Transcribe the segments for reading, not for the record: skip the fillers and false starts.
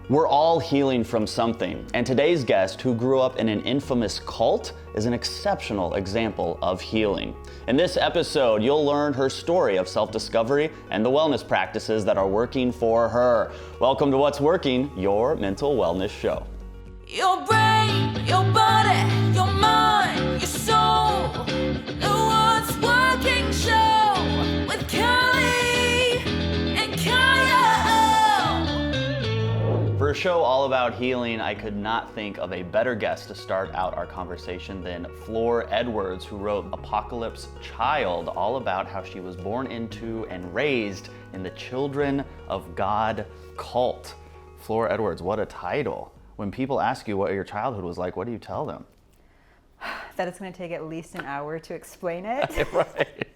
We're all healing from something, and today's guest, who grew up in an infamous cult, is an exceptional example of healing. In this episode, you'll learn her story of self-discovery and the wellness practices that are working for her. Welcome to What's Working, your mental wellness show. Your brain, your body, your mind, your soul. The What's Working show with Callie and Kyle. For a show all about healing, I could not think of a better guest to start out our conversation than Flor Edwards, who wrote Apocalyptic Child, all about how she was born into and raised in the Children of God cult. Flor Edwards, what a title. When people ask you what your childhood was like, what do you tell them? That it's going to take at least an hour to explain it. Right.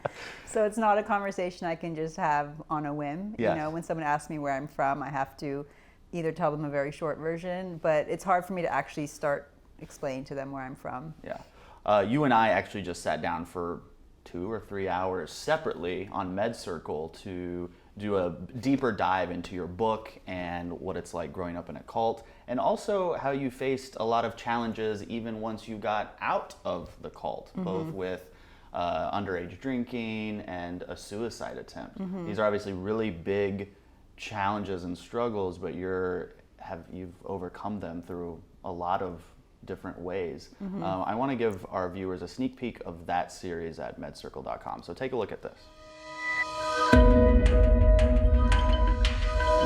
So it's not a conversation I can just have on a whim. Yes. You know, when someone asks me where I'm from, I have to either tell them a very short version, but it's hard for me to actually start explaining to them where I'm from. Yeah. You and I actually just sat down for 2 or 3 hours separately on Med Circle to do a deeper dive into your book and what it's like growing up in a cult, and also how you faced a lot of challenges even once you got out of the cult, both with underage drinking and a suicide attempt. These are obviously really big challenges and struggles, but you've overcome them through a lot of different ways. I want to give our viewers a sneak peek of that series at medcircle.com. So take a look at this.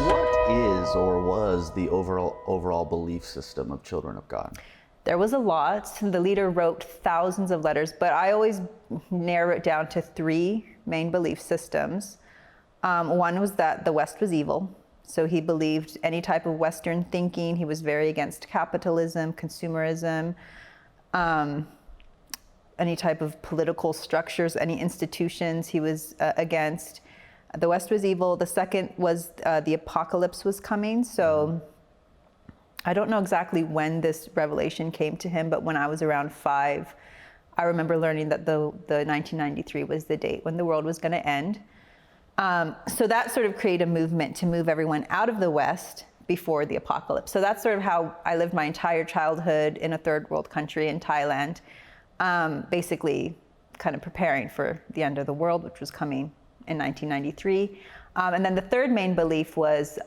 What is or was the overall belief system of Children of God? There was a lot. The leader wrote thousands of letters, but I always narrow it down to 3 main belief systems. One was that the West was evil. So he believed any type of Western thinking. He was very against capitalism, consumerism, any type of political structures, any institutions he was against. The West was evil. The second was the apocalypse was coming. So I don't know exactly when this revelation came to him, but when I was around 5, I remember learning that the 1993 was the date when the world was going to end. So that sort of created a movement to move everyone out of the West before the apocalypse. So that's sort of how I lived my entire childhood in a third world country in Thailand, basically kind of preparing for the end of the world, which was coming in 1993. And then the third main belief was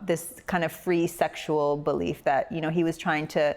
this kind of free sexual belief that, you know, he was trying to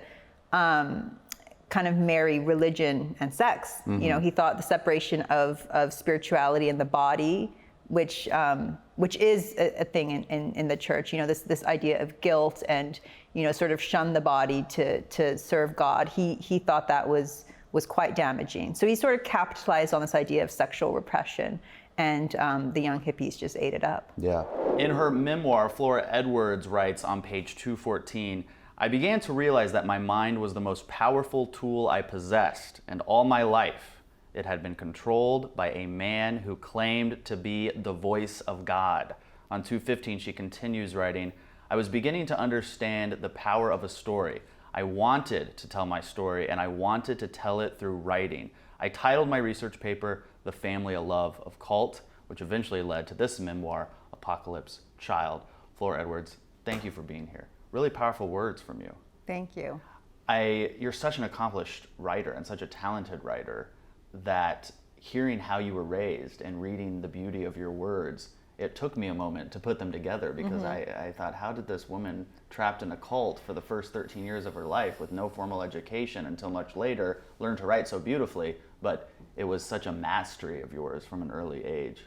kind of marry religion and sex. You know, he thought the separation of spirituality and the body, which is a thing in the church, you know, this idea of guilt and, you know, sort of shun the body to serve God. He thought that was quite damaging. So he sort of capitalized on this idea of sexual repression, and the young hippies just ate it up. Yeah. In her memoir, Flor Edwards writes on page 214, "I began to realize that my mind was the most powerful tool I possessed, and all my life it had been controlled by a man who claimed to be the voice of God." On 215, she continues writing, "I was beginning to understand the power of a story. I wanted to tell my story, and I wanted to tell it through writing. I titled my research paper, The Family of Love of Cult, which eventually led to this memoir, Apocalyptic Child." Flor Edwards, thank you for being here. Really powerful words from you. Thank you. You're such an accomplished writer and such a talented writer that hearing how you were raised and reading the beauty of your words, it took me a moment to put them together, because I thought, how did this woman trapped in a cult for the first 13 years of her life with no formal education until much later learn to write so beautifully? But it was such a mastery of yours from an early age.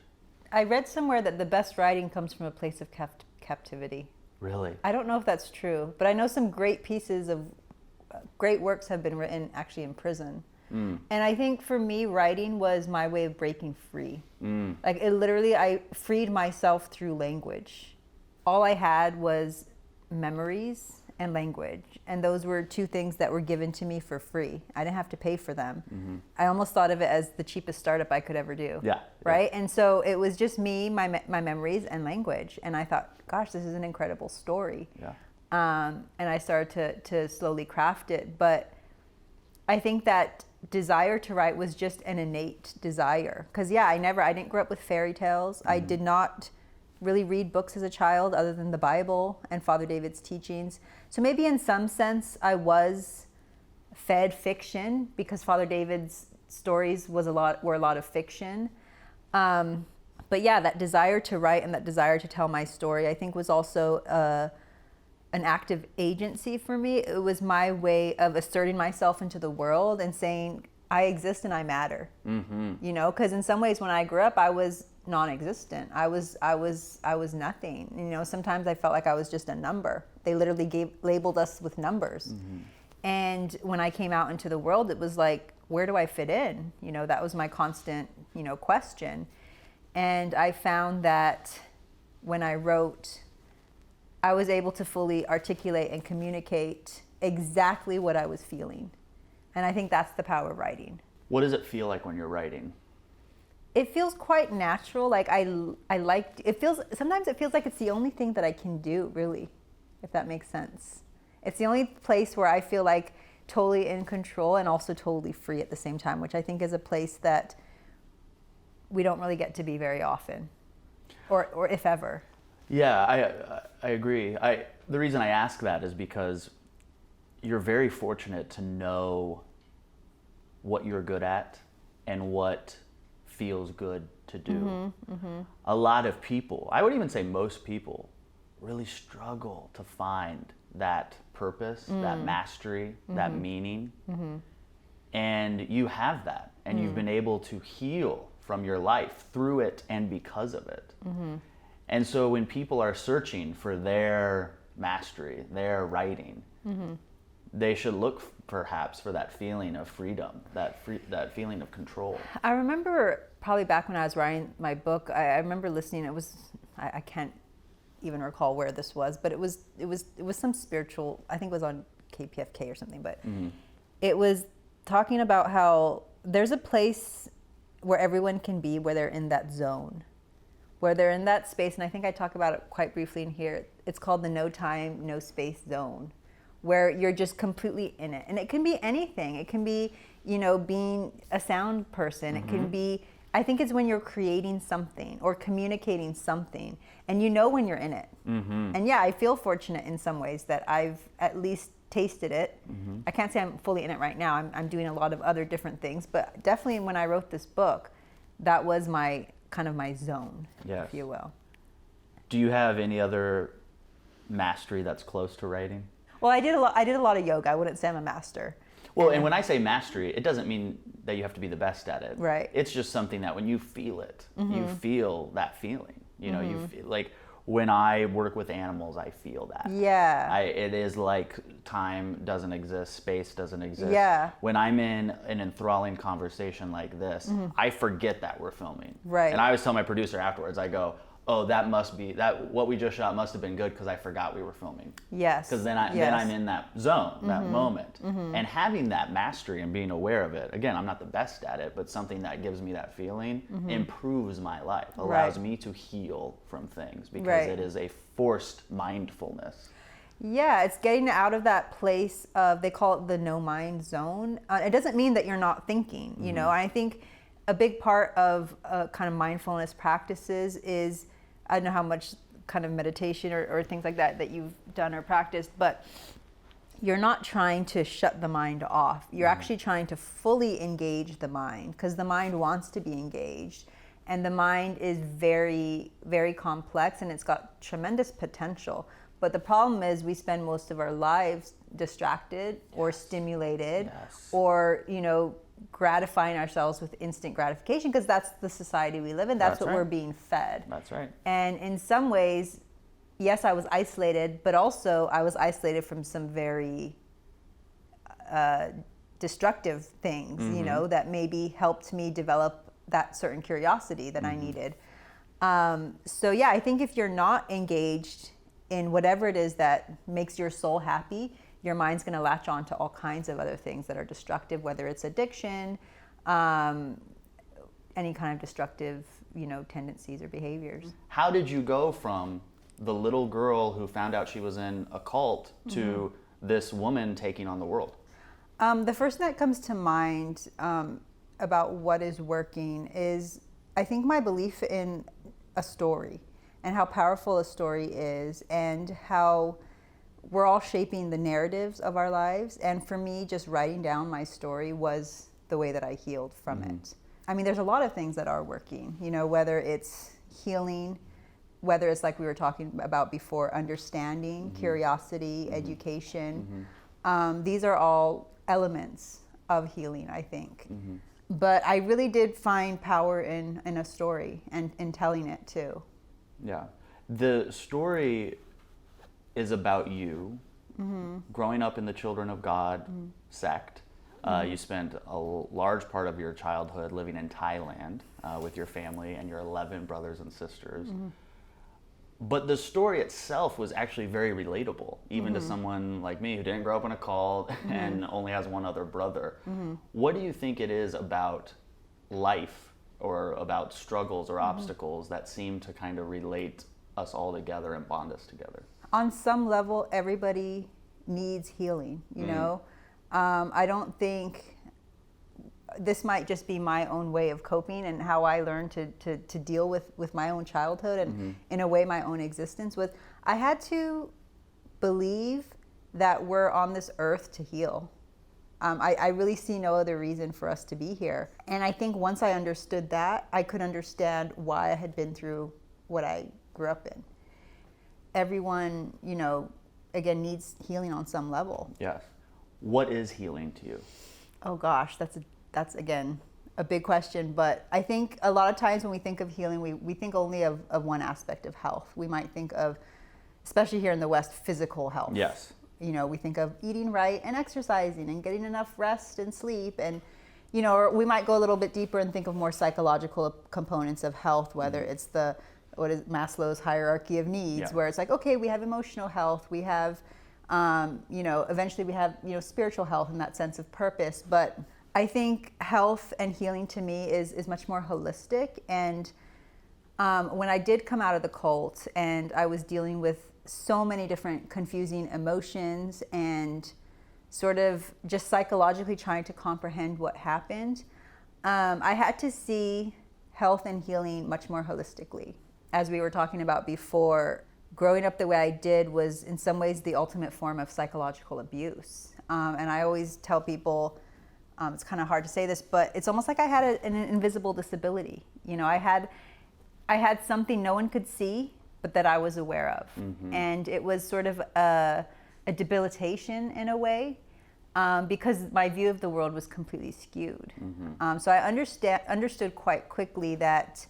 I read somewhere that the best writing comes from a place of captivity. Really? I don't know if that's true, but I know some great pieces of great works have been written actually in prison. And I think for me, writing was my way of breaking free. Like it literally, I freed myself through language. All I had was memories and language. And those were 2 things that were given to me for free. I didn't have to pay for them. I almost thought of it as the cheapest startup I could ever do. Yeah. Right? And so it was just me, my memories and language. And I thought, gosh, this is an incredible story. Yeah. And I started to slowly craft it. But I think that desire to write was just an innate desire. Because I didn't grow up with fairy tales. I did not really read books as a child other than the Bible and Father David's teachings. So maybe in some sense I was fed fiction because Father David's stories were a lot of fiction. But yeah, that desire to write and that desire to tell my story, I think, was also an active agency for me. It was my way of asserting myself into the world and saying, I exist and I matter. Mm-hmm. You know, because in some ways when I grew up, I was non-existent. I was nothing. You know, sometimes I felt like I was just a number. They literally labeled us with numbers. Mm-hmm. And when I came out into the world, it was like, where do I fit in? You know, that was my constant, you know, question. And I found that when I wrote, I was able to fully articulate and communicate exactly what I was feeling. And I think that's the power of writing. What does it feel like when you're writing? It feels quite natural. Like sometimes it feels like it's the only thing that I can do, really, if that makes sense. It's the only place where I feel like totally in control and also totally free at the same time, which I think is a place that we don't really get to be very often, or if ever. Yeah, I agree. The reason I ask that is because you're very fortunate to know what you're good at and what feels good to do. Mm-hmm, mm-hmm. A lot of people, I would even say most people, really struggle to find that purpose, that mastery, that meaning. Mm-hmm. And you have that, and you've been able to heal from your life through it and because of it. Mm-hmm. And so when people are searching for their mastery, their writing, they should look perhaps for that feeling of freedom, that feeling of control. I remember probably back when I was writing my book, I remember listening. It was, I can't even recall where this was, but it was some spiritual, I think it was on KPFK or something, but it was talking about how there's a place where everyone can be, where they're in that zone, where they're in that space. And I think I talk about it quite briefly in here. It's called the no time, no space zone, where you're just completely in it. And it can be anything. It can be, you know, being a sound person. It can be, I think it's when you're creating something or communicating something and you know when you're in it. And yeah, I feel fortunate in some ways that I've at least tasted it. I can't say I'm fully in it right now. I'm doing a lot of other different things, but definitely when I wrote this book, that was my kind of my zone, if you will. Do you have any other mastery that's close to writing? Well, I did a lot of yoga. I wouldn't say I'm a master. Well, and when I say mastery, it doesn't mean that you have to be the best at it. Right. It's just something that when you feel it, you feel that feeling. You know, you feel like when I work with animals, I feel that. Yeah. It is like time doesn't exist, space doesn't exist. Yeah. When I'm in an enthralling conversation like this, I forget that we're filming. Right. And I always tell my producer afterwards, I go, oh, what we just shot must have been good because I forgot we were filming. Yes. Because then I'm in that zone, that moment. And having that mastery and being aware of it, again, I'm not the best at it, but something that gives me that feeling improves my life, allows me to heal from things because it is a forced mindfulness. Yeah, it's getting out of that place of, they call it the no mind zone. It doesn't mean that you're not thinking, you know. I think a big part of kind of mindfulness practices is, I don't know how much kind of meditation or things like that you've done or practiced, but you're not trying to shut the mind off. You're actually trying to fully engage the mind because the mind wants to be engaged. And the mind is very, very complex and it's got tremendous potential. But the problem is we spend most of our lives distracted or stimulated or, you know, gratifying ourselves with instant gratification because that's the society we live in. That's what we're being fed. That's right. And in some ways, yes, I was isolated, but also I was isolated from some very destructive things, you know, that maybe helped me develop that certain curiosity that I needed. So yeah, I think if you're not engaged in whatever it is that makes your soul happy, your mind's going to latch on to all kinds of other things that are destructive, whether it's addiction, any kind of destructive, you know, tendencies or behaviors. How did you go from the little girl who found out she was in a cult to this woman taking on the world? The first thing that comes to mind about what is working is, I think, my belief in a story. and how powerful a story is, and how we're all shaping the narratives of our lives. And for me, just writing down my story was the way that I healed from it. I mean, there's a lot of things that are working, you know, whether it's healing, whether it's like we were talking about before, understanding, curiosity, education. These are all elements of healing, I think. But I really did find power in a story and in telling it too. Yeah. The story is about you growing up in the Children of God sect. You spent a large part of your childhood living in Thailand with your family and your 11 brothers and sisters. But the story itself was actually very relatable, even to someone like me who didn't grow up in a cult and only has one other brother. What do you think it is about life or about struggles or obstacles that seem to kind of relate us all together and bond us together? On some level, everybody needs healing, you know? I don't think, this might just be my own way of coping and how I learned to deal with my own childhood and in a way my own existence with. I had to believe that we're on this earth to heal. I really see no other reason for us to be here. And I think once I understood that, I could understand why I had been through what I grew up in. Everyone, you know, again, needs healing on some level. Yes. What is healing to you? Oh gosh, that's again a big question. But I think a lot of times when we think of healing, we think only of one aspect of health. We might think of, especially here in the West, physical health. Yes. You know, we think of eating right and exercising and getting enough rest and sleep. And, you know, or we might go a little bit deeper and think of more psychological components of health, whether it's what is Maslow's hierarchy of needs, where it's like, okay, we have emotional health, we have, you know, eventually we have, you know, spiritual health in that sense of purpose. But I think health and healing to me is much more holistic. And when I did come out of the cult and I was dealing with so many different confusing emotions and sort of just psychologically trying to comprehend what happened, I had to see health and healing much more holistically. As we were talking about before, growing up the way I did was in some ways the ultimate form of psychological abuse. And I always tell people, it's kind of hard to say this, but it's almost like I had an invisible disability. You know, I had something no one could see, but that I was aware of. And it was sort of a debilitation in a way, because my view of the world was completely skewed. So I understood quite quickly that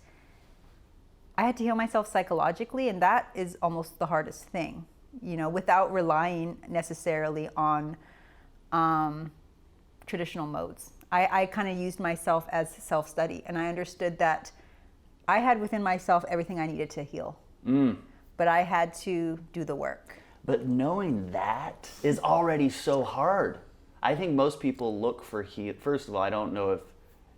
I had to heal myself psychologically, and that is almost the hardest thing, you know, without relying necessarily on traditional modes. I kind of used myself as self-study, and I understood that I had within myself everything I needed to heal, but I had to do the work. But knowing that is already so hard. I think most people look for First of all, I don't know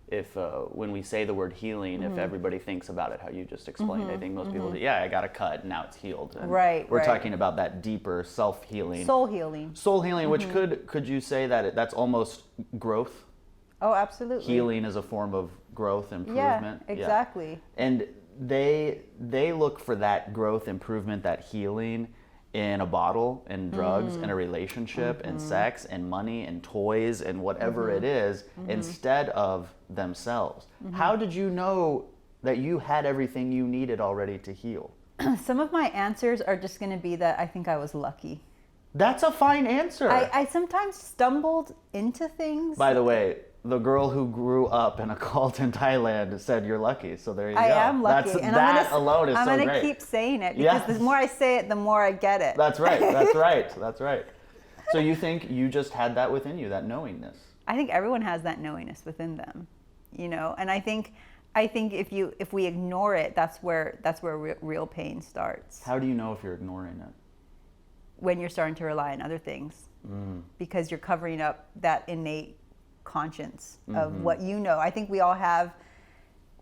if when we say the word healing, if everybody thinks about it how you just explained. I think most people do, I got a cut and now it's healed. And we're talking about that deeper self-healing. Soul healing. Soul healing, which could you say that that's almost growth? Oh, absolutely. Healing is a form of growth, improvement. Yeah, exactly. And they look for that growth, improvement, that healing in a bottle and drugs and a relationship and sex and money and toys and whatever it is, instead of themselves. How did you know that you had everything you needed already to heal? Some of my answers are just going to be that I think I was lucky. That's a fine answer. I sometimes stumbled into things. By the way, the girl who grew up in a cult in Thailand said you're lucky, so there you go. I am lucky. And that alone is so great. I'm going to keep saying it, because the more I say it, the more I get it. That's right, that's right, that's right. So you think you just had that within you, that knowingness? I think everyone has that knowingness within them, you know, and I think if we ignore it, that's where real pain starts. How do you know if you're ignoring it? When you're starting to rely on other things, because you're covering up that innate conscience of what you know. I think we all have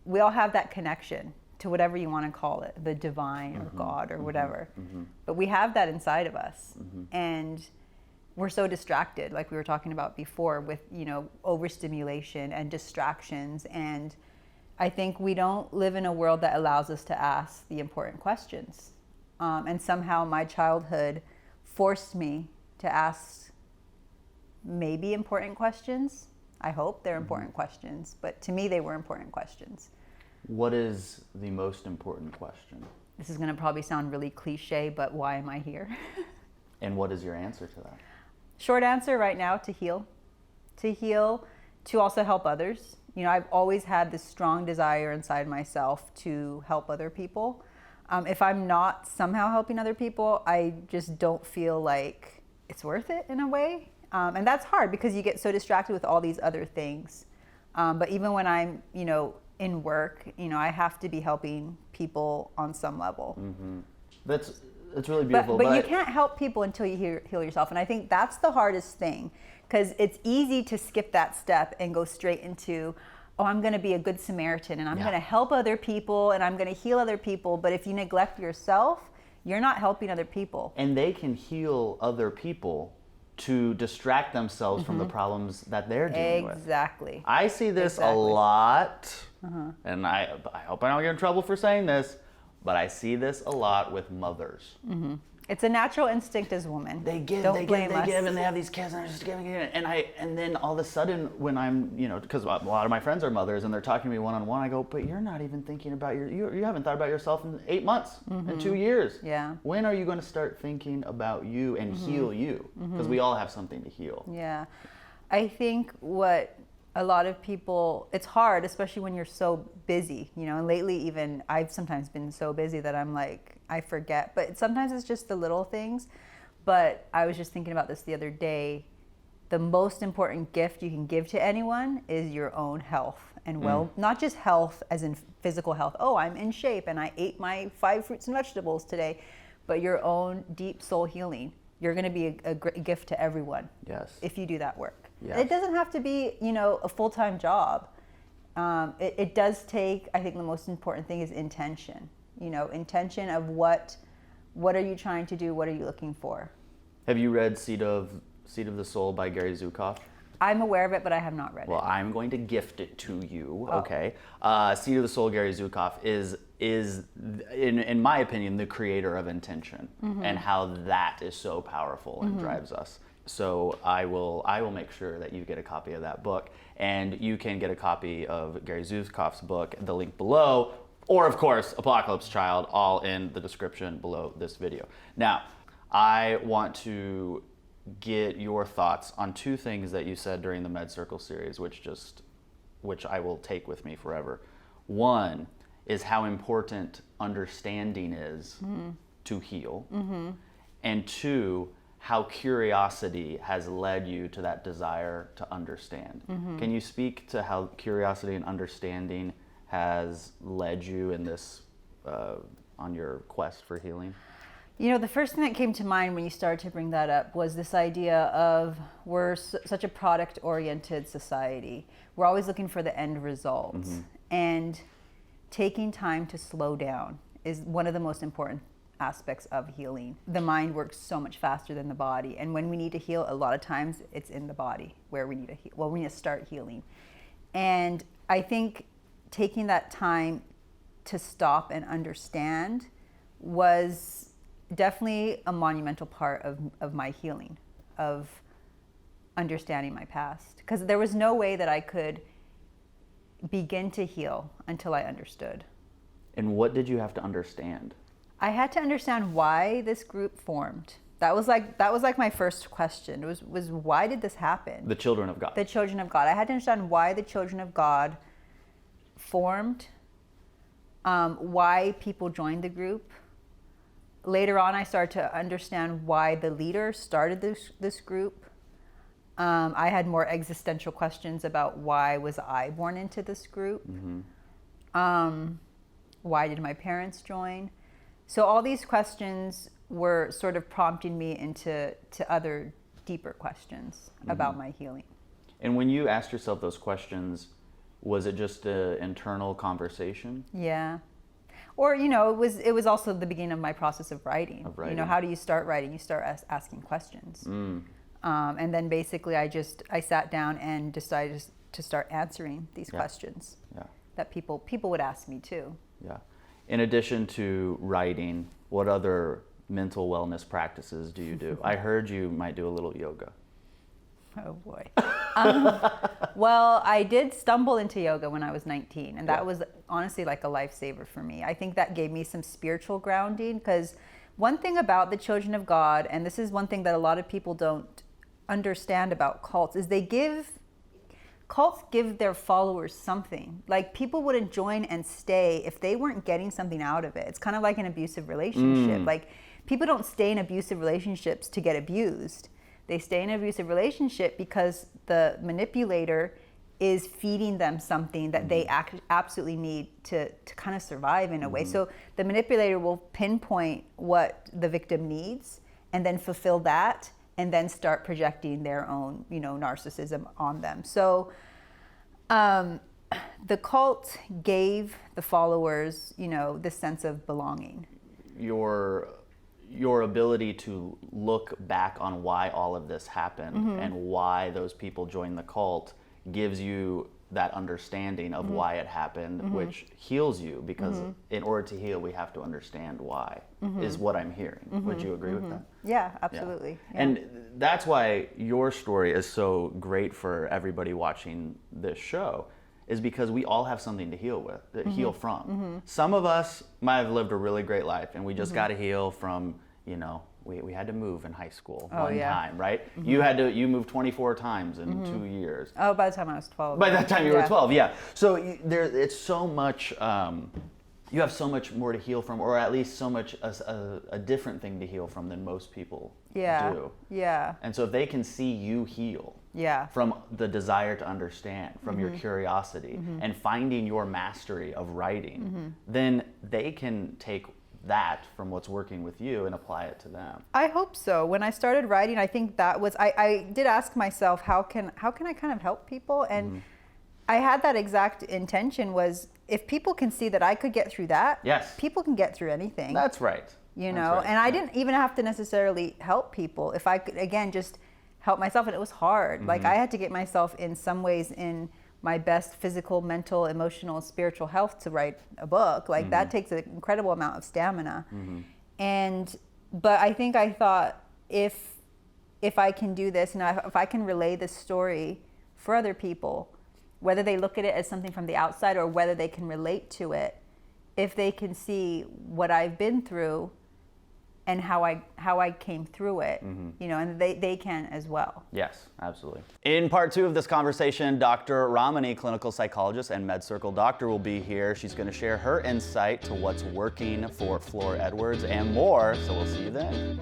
that connection to whatever you want to call it, the divine or God or whatever. But we have that inside of us, and we're so distracted, like we were talking about before, with, you know, overstimulation and distractions. And I think we don't live in a world that allows us to ask the important questions. And somehow my childhood forced me to ask maybe important questions. I hope they're important questions, but to me they were important questions. What is the most important question? This is going to probably sound really cliche, but why am I here? And what is your answer to that? Short answer right now, to heal, to also help others. You know, I've always had this strong desire inside myself to help other people. If I'm not somehow helping other people, I just don't feel like it's worth it in a way. And that's hard because you get so distracted with all these other things. But even when I'm, you know, in work, you know, I have to be helping people on some level. Mm-hmm. That's really beautiful. But you can't help people until you heal yourself. And I think that's the hardest thing, because it's easy to skip that step and go straight into, oh, I'm going to be a good Samaritan and I'm going to help other people and I'm going to heal other people. But if you neglect yourself, you're not helping other people. And they can heal other people to distract themselves from the problems that they're dealing with. Exactly. I see this a lot, and I hope I don't get in trouble for saying this, but I see this a lot with mothers. Mm-hmm. It's a natural instinct as women. They give, Don't they blame give, they us. give, and they have these kids, and they're just giving it. And then all of a sudden, when I'm, you know, because a lot of my friends are mothers, and they're talking to me one-on-one, I go, but you're not even thinking about you haven't thought about yourself in 8 months, in 2 years. Yeah. When are you going to start thinking about you and heal you? Because we all have something to heal. Yeah. I think what a lot of people, it's hard, especially when you're so busy, you know, and lately even I've sometimes been so busy that I'm like, I forget, but sometimes it's just the little things. But I was just thinking about this the other day. The most important gift you can give to anyone is your own health and not just health as in physical health. Oh, I'm in shape and I ate my 5 fruits and vegetables today, but your own deep soul healing. You're going to be a great gift to everyone. Yes. If you do that work. Yes. It doesn't have to be, you know, a full-time job. It does take, I think the most important thing is intention. You know, intention of what are you trying to do? What are you looking for? Have you read Seed of the Soul by Gary Zukav? I'm aware of it, but I have not read Well, it. I'm going to gift it to you, okay? Seed of the Soul, Gary Zukav, is in my opinion, the creator of intention and how that is so powerful and drives us. So I will make sure that you get a copy of that book, and you can get a copy of Gary Zukav's book, the link below, or of course, Apocalypse Child, all in the description below this video. Now, I want to get your thoughts on 2 things that you said during the Med Circle series, which I will take with me forever. One is how important understanding is to heal. And 2, how curiosity has led you to that desire to understand. Can you speak to how curiosity and understanding has led you in this, on your quest for healing? You know, the first thing that came to mind when you started to bring that up was this idea of we're such a product-oriented society. We're always looking for the end result. And taking time to slow down is one of the most important aspects of healing. The mind works so much faster than the body. And when we need to heal, a lot of times it's in the body where we need to heal. Well, we need to start healing. And I think taking that time to stop and understand was definitely a monumental part of my healing, of understanding my past. Because there was no way that I could begin to heal until I understood. And what did you have to understand? I had to understand why this group formed. That was like my first question. Was why did this happen? The children of God. The children of God. I had to understand why the children of God formed, why people joined the group. Later on, I started to understand why the leader started this group. I had more existential questions about why was I born into this group? Why did my parents join? So all these questions were sort of prompting me into other deeper questions about my healing. And when you asked yourself those questions, was it just an internal conversation? Yeah. Or, you know, it was also the beginning of my process of writing. You know, how do you start writing? You start asking questions. And then basically I sat down and decided to start answering these questions that people would ask me too. Yeah. In addition to writing, what other mental wellness practices do you do? I heard you might do a little yoga. Oh boy. Well, I did stumble into yoga when I was 19, and that was honestly like a lifesaver for me. I think that gave me some spiritual grounding, because one thing about the children of God, and this is one thing that a lot of people don't understand about cults, is cults give their followers something. Like, people wouldn't join and stay if they weren't getting something out of it. It's kind of like an abusive relationship. Like, people don't stay in abusive relationships to get abused. They stay in an abusive relationship because the manipulator is feeding them something that they absolutely need to kind of survive in a way. So the manipulator will pinpoint what the victim needs and then fulfill that, and then start projecting their own, narcissism on them. So the cult gave the followers, this sense of belonging. Your ability to look back on why all of this happened and why those people joined the cult gives you that understanding of why it happened, which heals you, because in order to heal, we have to understand why, is what I'm hearing. Would you agree with that? Yeah, absolutely. Yeah. And that's why your story is so great for everybody watching this show, is because we all have something to heal with, heal from. Some of us might have lived a really great life, and we just got to heal from, we had to move in high school one time, right? You moved 24 times in 2 years. Oh, by the time I was 12. By that time you were 12, yeah. So it's so much, you have so much more to heal from, or at least so much a different thing to heal from than most people do. Yeah. And so if they can see you heal, from the desire to understand, from your curiosity, and finding your mastery of writing, then they can take that from what's working with you and apply it to them. I hope so. When I started writing, I think that was, I did ask myself, how can I kind of help people? And I had that exact intention, was if people can see that I could get through that, people can get through anything. That's right. And I didn't even have to necessarily help people. If I could, again, just help myself, and it was hard. Like, I had to get myself in some ways in my best physical, mental, emotional, spiritual health to write a book. Like, that takes an incredible amount of stamina. But I thought, if I can do this, and if I can relay this story for other people, whether they look at it as something from the outside or whether they can relate to it, if they can see what I've been through and how I came through it, and they can as well. Yes, absolutely. In part 2 of this conversation, Dr. Ramani, clinical psychologist and med circle doctor, will be here. She's going to share her insight to what's working for Flor Edwards and more, so we'll see you then.